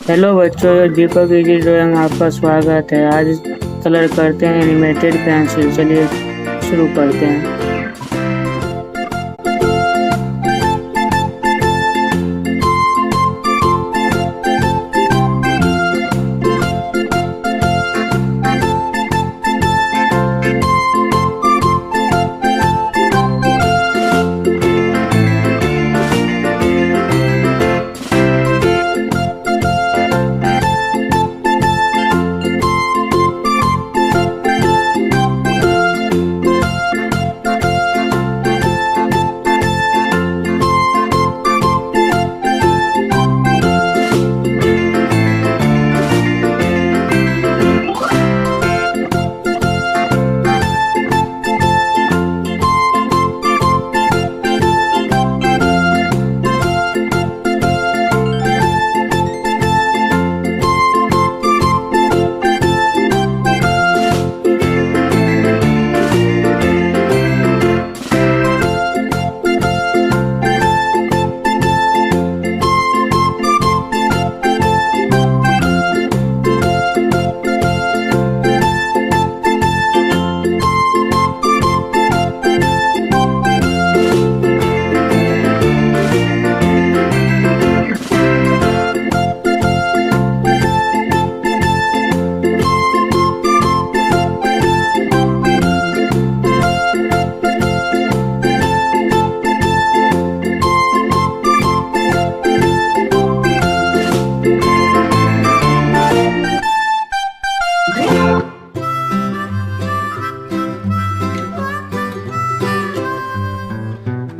Hello बच्चों, ये दीपक की ड्राइंग आपका स्वागत है। आज कलर करते हैं एनिमेटेड पेंसिल। चलिए शुरू करते हैं।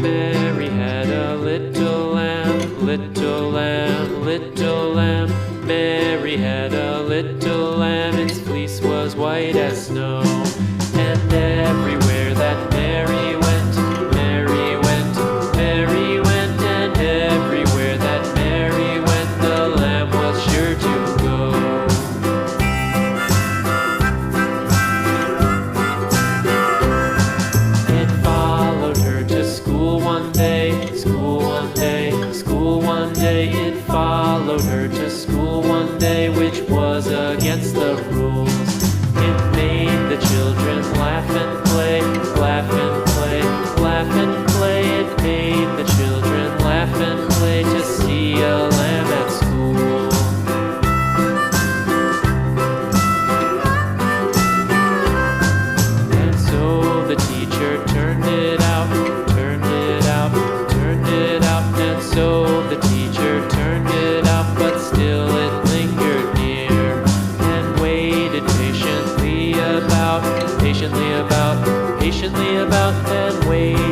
Mary had a little lamb, little lamb, little lamb. Mary had a little lamb, its fleece was white as snow. And everywhere that Mary went, Mary went, Mary went. And everywhere that Mary went, the lamb was sure to go. It followed her to school one day, school one day, school one day. It followed her to school one day, which was against the rules. It made the children laugh and play, laugh and play, laugh and play. It made the children laugh and play to see a lamb at school. And so the teacher turned it out, turned it out, turned it out. And so the teacher turned it out, but still it lingered near and waited patiently about, patiently about, patiently about, and waited